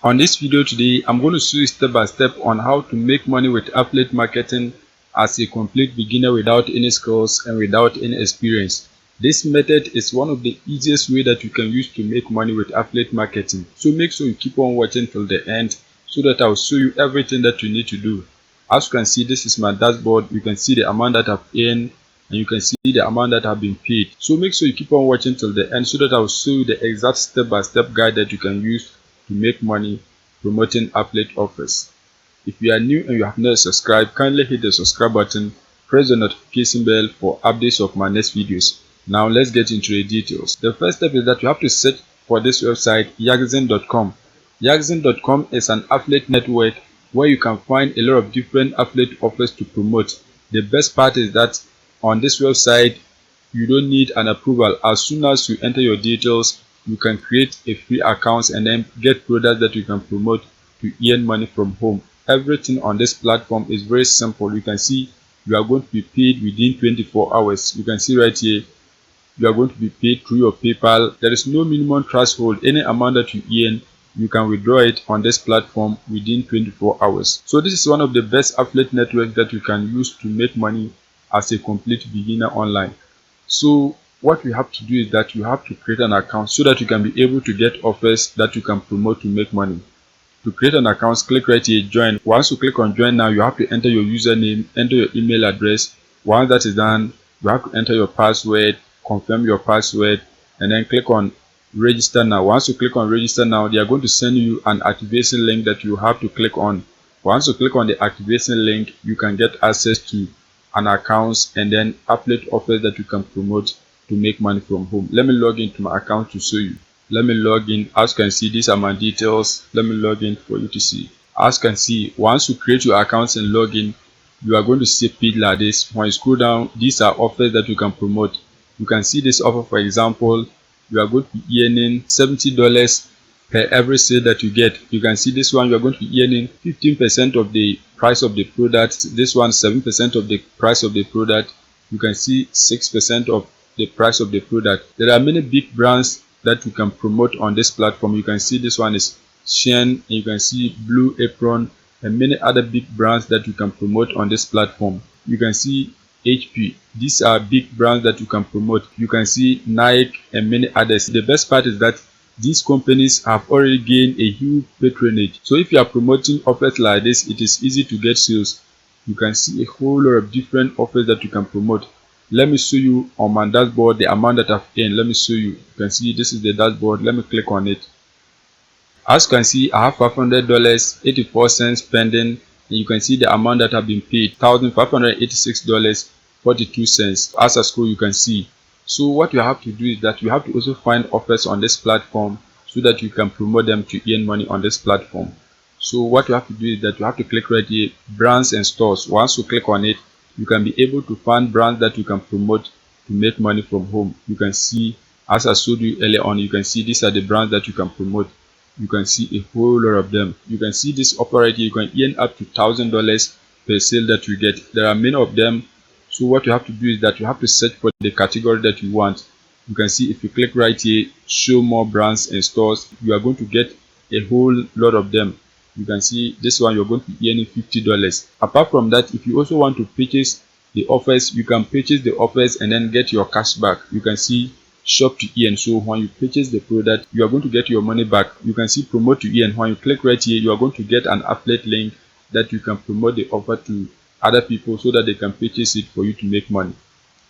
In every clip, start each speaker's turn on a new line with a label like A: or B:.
A: On this video today, I'm going to show you step by step on how to make money with affiliate marketing as a complete beginner without any skills and without any experience. This method is one of the easiest way that you can use to make money with affiliate marketing. So make sure you keep on watching till the end so that I'll show you everything that you need to do. As you can see, this is my dashboard. You can see the amount that I've earned and you can see the amount that have been paid. So make sure you keep on watching till the end so that I'll show you the exact step-by-step guide that you can use to make money promoting affiliate offers. If you are new and you have not subscribed, kindly hit the subscribe button, press the notification bell for updates of my next videos. Now let's get into the details. The first step is that you have to search for this website, Yaxin.com. Yaxin.com is an affiliate network where you can find a lot of different affiliate offers to promote. The best part is that on this website you don't need an approval. As soon as you enter your details, you can create a free account and then get products that you can promote to earn money from home. Everything on this platform is very simple. You can see you are going to be paid within 24 hours. You can see right here you are going to be paid through your PayPal. There is no minimum threshold. Any amount that you earn, you can withdraw it on this platform within 24 hours. So this is one of the best affiliate networks that you can use to make money as a complete beginner online. So what we have to do is that you have to create an account so that you can be able to get offers that you can promote to make money. To create an account, click right here, join. Once you click on join now, you have to enter your username, enter your email address. Once that is done, you have to enter your password, confirm your password, and then click on register now. Once you click on register now, they are going to send you an activation link that you have to click on. Once you click on the activation link, you can get access to an account and then affiliate offers that you can promote to make money from home. Let me log into my account to show you. Let me log in. As you can see, these are my details. Let me log in for you to see. As you can see, once you create your account and log in, you are going to see a page like this. When you scroll down, these are offers that you can promote. You can see this offer, for example, you are going to be earning $70 per every sale that you get. You can see this one, you are going to be earning 15% of the price of the product. This one 7% of the price of the product. You can see 6% of the price of the product. There are many big brands that you can promote on this platform. You can see this one is Shein, you can see Blue Apron, and many other big brands that you can promote on this platform. You can see HP. These are big brands that you can promote. You can see Nike and many others. The best part is that these companies have already gained a huge patronage. So if you are promoting offers like this, it is easy to get sales. You can see a whole lot of different offers that you can promote. Let me show you on my dashboard the amount that I've earned. Let me show you. You can see this is the dashboard. Let me click on it. As you can see, I have $500, 84 cents pending, and you can see the amount that have been paid, $1,586.42. As I scroll, you can see. So what you have to do is that you have to also find offers on this platform so that you can promote them to earn money on this platform. So what you have to do is that you have to click right here, brands and stores. Once you click on it, you can be able to find brands that you can promote to make money from home. You can see, as I showed you earlier on, you can see these are the brands that you can promote. You can see a whole lot of them. You can see this offer right here. You can earn up to $1,000 per sale that you get. There are many of them. So what you have to do is that you have to search for the category that you want. You can see if you click right here, show more brands and stores, you are going to get a whole lot of them. You can see this one, you're going to be earning $50. Apart from that, if you also want to purchase the offers, you can purchase the offers and then get your cash back. You can see shop to earn. So when you purchase the product, you are going to get your money back. You can see promote to earn. When you click right here, you are going to get an affiliate link that you can promote the offer to other people so that they can purchase it for you to make money.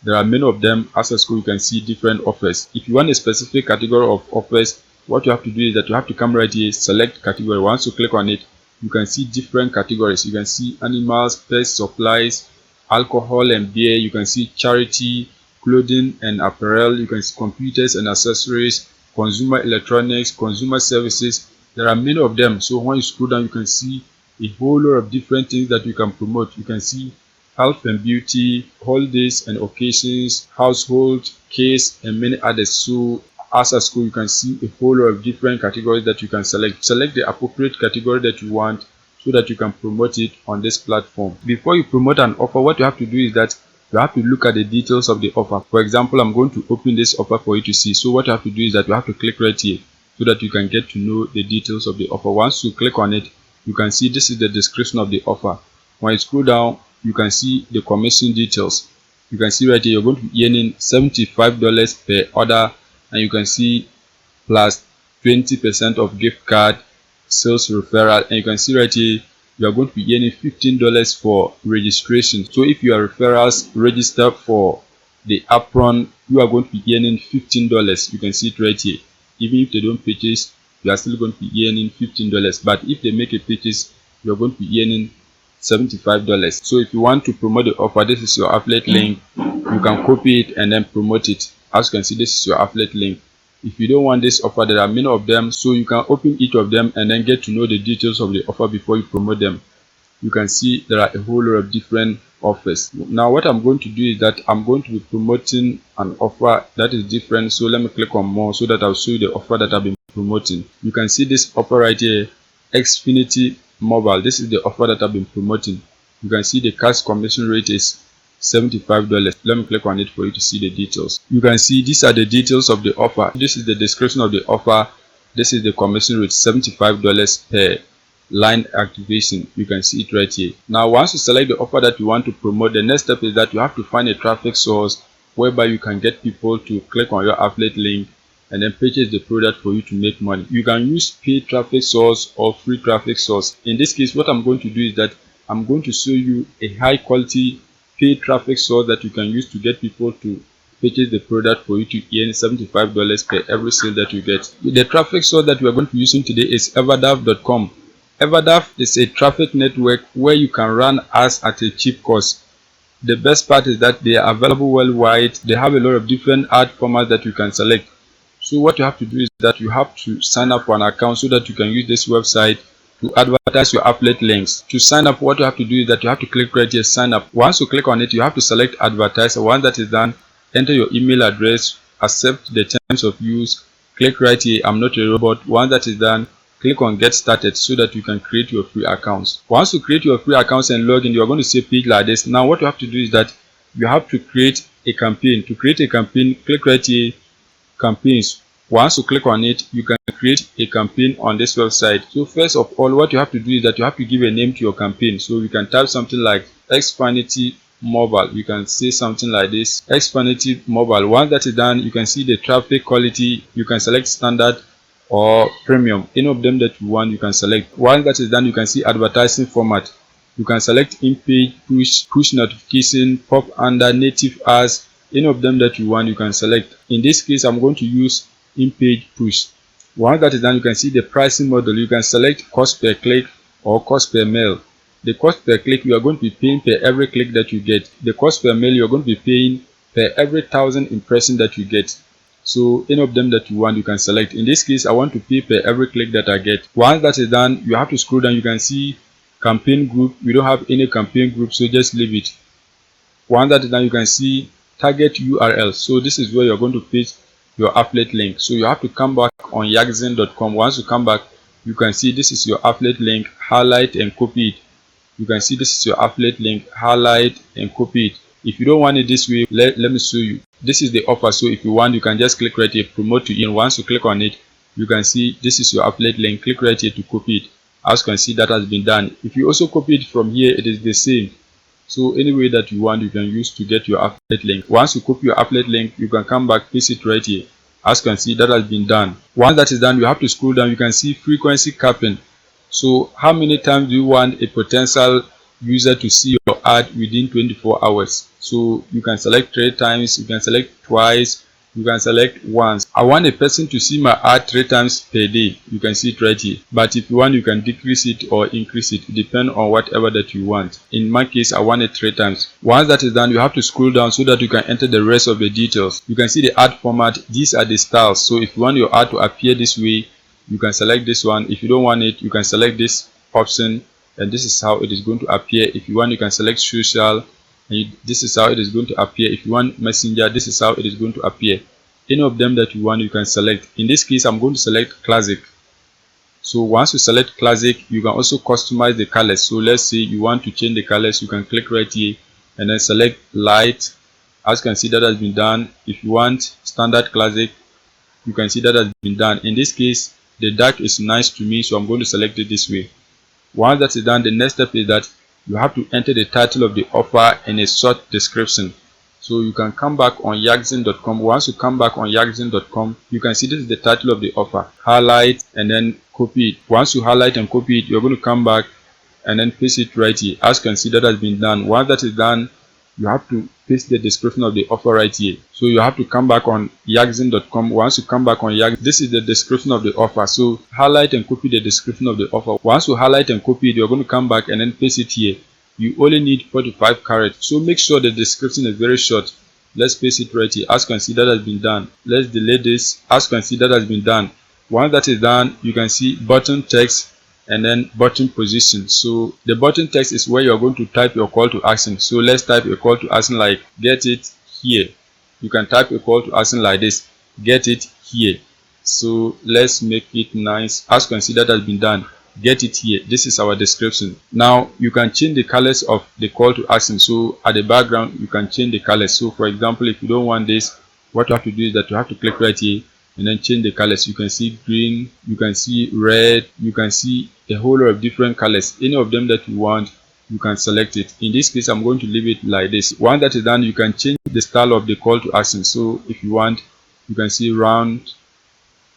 A: There are many of them. As a school, you can see different offers. If you want a specific category of offers, what you have to do is that you have to come right here, select category. Once you click on it, you can see different categories. You can see animals, pest supplies, alcohol and beer. You can see charity, clothing and apparel. You can see computers and accessories, consumer electronics, consumer services. There are many of them. So when you scroll down, you can see a whole lot of different things that you can promote. You can see health and beauty, holidays and occasions, household, case, and many others. So as a school, you can see a whole lot of different categories that you can select. Select the appropriate category that you want so that you can promote it on this platform. Before you promote an offer, what you have to do is that you have to look at the details of the offer. For example, I'm going to open this offer for you to see. So what you have to do is that you have to click right here. so that you can get to know the details of the offer. Once you click on it, you can see this is the description of the offer. When you scroll down, you can see the commission details. You can see right here you're going to be earning $75 per order, and you can see plus 20% of gift card, sales referral, and you can see right here you are going to be earning $15 for registration. So if your referrals register for the apron, you are going to be earning $15. You can see it right here. Even if they don't purchase, you are still going to be earning $15. But if they make a purchase, you are going to be earning $75. So if you want to promote the offer, this is your affiliate link. You can copy it and then promote it. As you can see, this is your affiliate link. If you don't want this offer, there are many of them, so you can open each of them and then get to know the details of the offer before you promote them. You can see there are a whole lot of different offers. Now what I'm going to do is that I'm going to be promoting an offer that is different. So let me click on more so that I'll show you the offer that I've been promoting. You can see this offer right here, Xfinity Mobile. This is the offer that I've been promoting. You can see the cash commission rate is $75. Let me click on it for you to see the details. You can see these are the details of the offer. This is the description of the offer. This is the commission rate, $75 per line activation. You can see it right here. Now once you select the offer that you want to promote, the next step is that you have to find a traffic source whereby you can get people to click on your affiliate link and then purchase the product for you to make money. You can use paid traffic source or free traffic source. In this case, what I'm going to do is that I'm going to show you a high quality paid traffic source that you can use to get people to purchase the product for you to earn $75 per every sale that you get. The traffic source that we are going to be using today is everdav.com. Everdav is a traffic network where you can run ads at a cheap cost. The best part is that they are available worldwide. They have a lot of different ad formats that you can select. So what you have to do is that you have to sign up for an account so that you can use this website to advertise your affiliate links. To sign up, what you have to do is that you have to click right here, sign up. Once you click on it, you have to select advertise. Once that is done, enter your email address, accept the terms of use, click right here, I'm not a robot. Once that is done, click on get started so that you can create your free accounts. Once you create your free accounts and log in, you are going to see a page like this. Now what you have to do is that you have to create a campaign. To create a campaign, click right here, campaigns. Once you click on it, you can create a campaign on this website. So first of all, what you have to do is that you have to give a name to your campaign. So you can type something like Xfinity Mobile. You can say something like this, Xfinity Mobile. Once that is done, you can see the traffic quality. You can select standard or premium. Any of them that you want, you can select. Once that is done, you can see advertising format. You can select in-page, push notification, pop under, native ads. Any of them that you want, you can select. In this case, I'm going to use in-page push. Once that is done, you can see the pricing model. You can select cost per click or cost per mail. The cost per click, you are going to be paying per every click that you get. The cost per mail, you are going to be paying per every 1,000 impressions that you get. So any of them that you want, you can select. In this case, I want to pay per every click that I get. Once that is done, you have to scroll down. You can see campaign group. We don't have any campaign group, so just leave it. Once that is done, you can see target URL. So this is where you're going to paste your affiliate link. So you have to come back on yaxen.com. Once you come back, you can see this is your affiliate link, highlight and copy it. You can see this is your affiliate link, highlight and copy it. If you don't want it this way, let me show you. This is the offer. So if you want, you can just click right here, promote to earn. Once you click on it, you can see this is your affiliate link. Click right here to copy it. As you can see, that has been done. If you also copy it from here, it is the same. So any way that you want, you can use to get your affiliate link. Once you copy your affiliate link, you can come back, paste it right here. As you can see, that has been done. Once that is done, you have to scroll down. You can see frequency capping. So how many times do you want a potential user to see your ad within 24 hours? So you can select 3 times, you can select twice, you can select once. I want a person to see my ad 3 times per day. You can see it right here. But if you want, you can decrease it or increase it. It depends on whatever that you want. In my case, I want it 3 times. Once that is done, you have to scroll down so that you can enter the rest of the details. You can see the ad format. These are the styles. So if you want your ad to appear this way, you can select this one. If you don't want it, you can select this option, and this is how it is going to appear. If you want, you can select social, and this is how it is going to appear. If you want messenger, this is how it is going to appear. Any of them that you want, you can select. In this case, I'm going to select classic. So once you select classic, you can also customize the colors. So let's say you want to change the colors, you can click right here and then select light. As you can see, that has been done. If you want standard classic, you can see that has been done. In this case, the dark is nice to me, so I'm going to select it this way. Once that is done, the next step is that you have to enter the title of the offer and a short description. So you can come back on yaxin.com. Once you come back on yaxin.com, you can see this is the title of the offer. Highlight and then copy it. Once you highlight and copy it, you're going to come back and then paste it right here. As considered has been done. Once that is done, you have to paste the description of the offer right here. So you have to come back on yaxin.com. Once you come back on Yaxin, this is the description of the offer. So highlight and copy the description of the offer. Once you highlight and copy it, you're going to come back and then paste it here. You only need 45 characters. So make sure the description is very short. Let's paste it right here. As considered has been done. Let's delete this. As considered has been done. Once that is done, you can see button text and then button position. So the button text is where you're going to type your call to action. So let's type a call to action like get it here. You can type a call to action like this, get it here. So let's make it nice. As considered has been done, get it here. This is our description. Now you can change the colors of the call to action. So at the background you can change the colors. So for example, if you don't want this, what you have to do is that you have to click right here and then change the colors. You can see green, you can see red, you can see a whole lot of different colors. Any of them that you want, you can select it. In this case, I'm going to leave it like this. Once that is done, you can change the style of the call to action. So if you want, you can see round,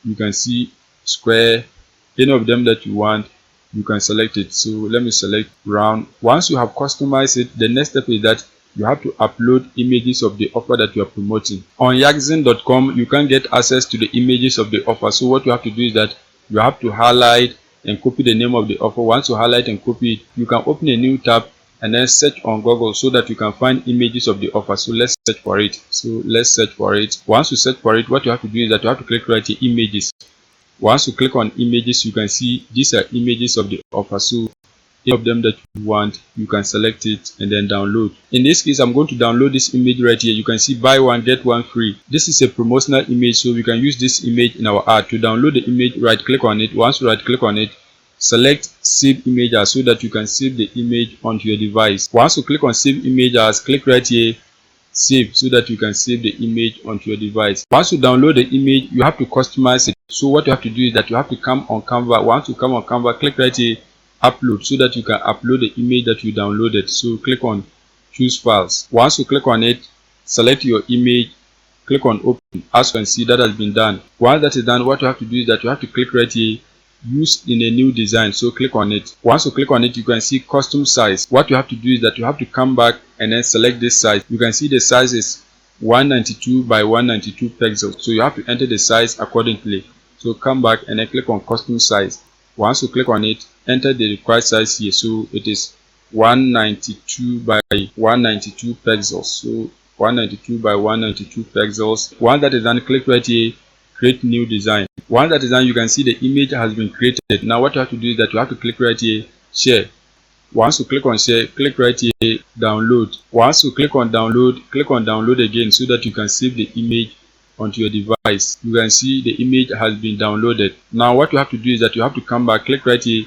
A: you can see square, any of them that you want, you can select it. So let me select round. Once you have customized it, the next step is that you have to upload images of the offer that you are promoting. On yaxin.com, you can get access to the images of the offer. So what you have to do is that you have to highlight and copy the name of the offer. Once you highlight and copy it, you can open a new tab and then search on Google so that you can find images of the offer. So let's search for it. So let's search for it. Once you search for it, what you have to do is that you have to click right here, images. Once you click on images, you can see these are images of the offer. So any of them that you want, you can select it and then download. In this case, I'm going to download this image right here. You can see buy one get one free. This is a promotional image, so we can use this image in our ad. To download the image, right click on it. Once you right click on it, select save image as so that you can save the image onto your device. Once you click on save image as, click right here, save, so that you can save the image onto your device. Once you download the image, you have to customize it. So what you have to do is that you have to come on Canva. Once you come on Canva, click right here, upload, so that you can upload the image that you downloaded. So click on choose files. Once you click on it, select your image, click on open. As you can see, that has been done. Once that is done, what you have to do is that you have to click right here, use in a new design. So click on it. Once you click on it, you can see custom size. What you have to do is that you have to come back and then select this size. You can see the size is 192 by 192 pixels. So you have to enter the size accordingly. So come back and then click on custom size. Once you click on it, enter the required size here. So it is 192 by 192 pixels. So 192 by 192 pixels. Once that is done, click right here, create new design. Once that is done, you can see the image has been created. Now what you have to do is that you have to click right here, share. Once you click on share, click right here, download. Once you click on download again, so that you can save the image onto your device. You can see the image has been downloaded. Now what you have to do is that you have to come back, click right here,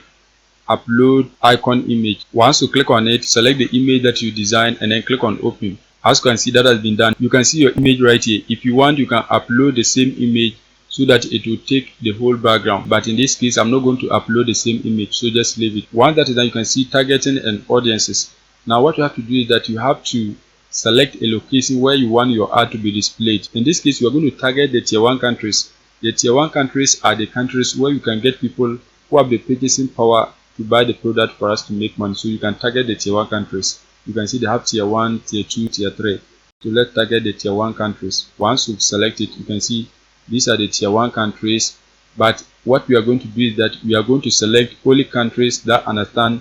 A: upload icon image. Once you click on it, select the image that you designed and then click on open. As you can see, that has been done. You can see your image right here. If you want, you can upload the same image so that it will take the whole background, but in this case I'm not going to upload the same image, so just leave it. Once that is done, you can see targeting and audiences. Now what you have to do is that you have to select a location where you want your ad to be displayed. In this case, you are going to target the tier 1 countries. The tier 1 countries are the countries where you can get people who have the purchasing power to buy the product for us to make money. So you can target the tier 1 countries. You can see they have tier 1, tier 2, tier 3. So let's target the tier 1 countries. Once you select it, you can see these are the tier 1 countries, but what we are going to do is that we are going to select only countries that understand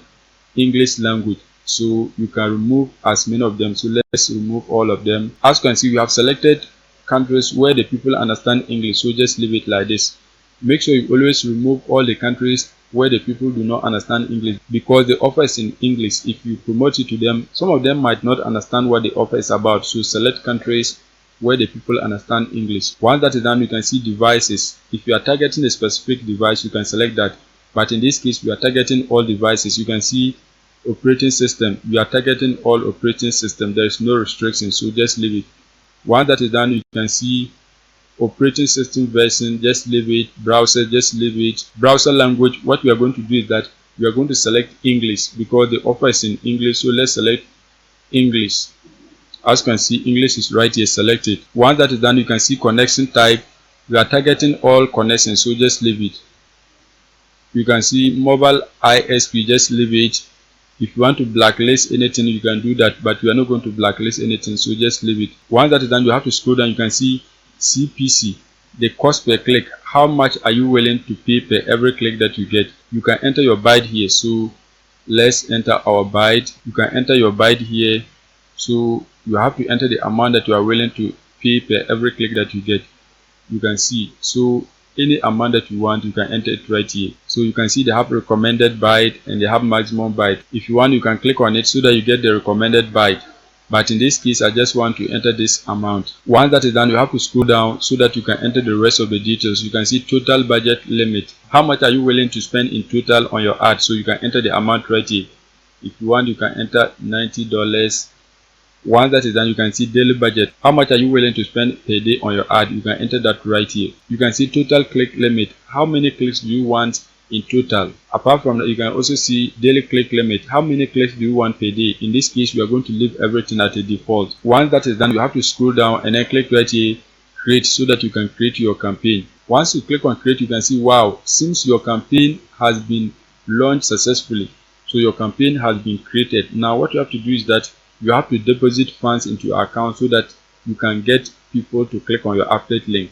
A: English language. So you can remove as many of them. So let's remove all of them. As you can see, we have selected countries where the people understand English. So just leave it like this. Make sure you always remove all the countries where the people do not understand English, because the offer is in English. If you promote it to them, some of them might not understand what the offer is about. So select countries where the people understand English. Once that is done, you can see devices. If you are targeting a specific device, you can select that. But in this case, we are targeting all devices. You can see operating system. We are targeting all operating system. There is no restriction, so just leave it. Once that is done, you can see operating system version, just leave it. Browser, just leave it. Browser language, what we are going to do is that we are going to select English because the offer is in English, so let's select English. As you can see, English is right here selected. Once that is done, you can see connection type. We are targeting all connections, so just leave it. You can see mobile ISP, just leave it. If you want to blacklist anything, you can do that, but we are not going to blacklist anything, so just leave it. Once that is done, you have to scroll down. You can see CPC, the cost per click. How much are you willing to pay per every click that you get? You can enter your byte here, so let's enter our byte. You can enter your byte here, so you have to enter the amount that you are willing to pay per every click that you get. You can see, so any amount that you want, you can enter it right here. So you can see they have recommended byte and they have maximum byte. If you want, you can click on it so that you get the recommended byte, but in this case I just want to enter this amount. Once that is done, you have to scroll down so that you can enter the rest of the details. You can see total budget limit. How much are you willing to spend in total on your ad? So you can enter the amount right here. If you want, you can enter $90. Once that is done, you can see daily budget. How much are you willing to spend per day on your ad? You can enter that right here. You can see total click limit. How many clicks do you want in total? Apart from that, you can also see daily click limit. How many clicks do you want per day? In this case, we are going to leave everything at a default. Once that is done, you have to scroll down and then click right here, create, so that you can create your campaign. Once you click on create, you can see, wow, since your campaign has been launched successfully, so your campaign has been created. Now what you have to do is that you have to deposit funds into your account so that you can get people to click on your affiliate link.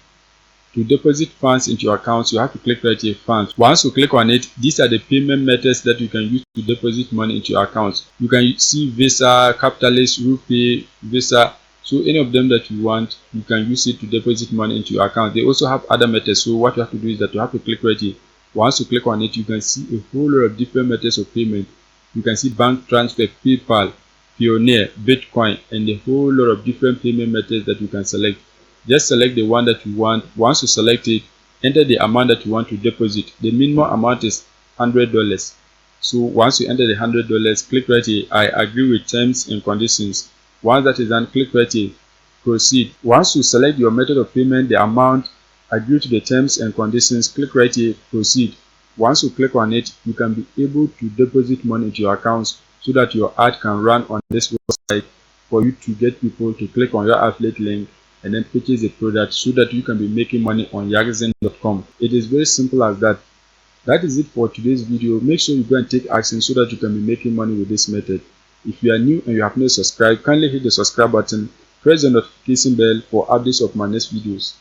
A: To deposit funds into your account, you have to click right here, funds. Once you click on it, these are the payment methods that you can use to deposit money into your account. You can see Visa, Capitalist, Rupee, Visa. So any of them that you want, you can use it to deposit money into your account. They also have other methods. So what you have to do is that you have to click right here. Once you click on it, you can see a whole lot of different methods of payment. You can see bank transfer, PayPal, Pioneer, Bitcoin, and a whole lot of different payment methods that you can select. Just select the one that you want. Once you select it, enter the amount that you want to deposit. The minimum amount is $100. So once you enter the $100, click right here, I agree with terms and conditions. Once that is done, click right here, proceed. Once you select your method of payment, the amount, agree to the terms and conditions, click right here, proceed. Once you click on it, you can be able to deposit money into your accounts so that your ad can run on this website for you to get people to click on your affiliate link and then purchase the product so that you can be making money on Yaxen.com. It is very simple as that. That is it for today's video. Make sure you go and take action so that you can be making money with this method. If you are new and you have not subscribed, kindly hit the subscribe button, press the notification bell for updates of my next videos.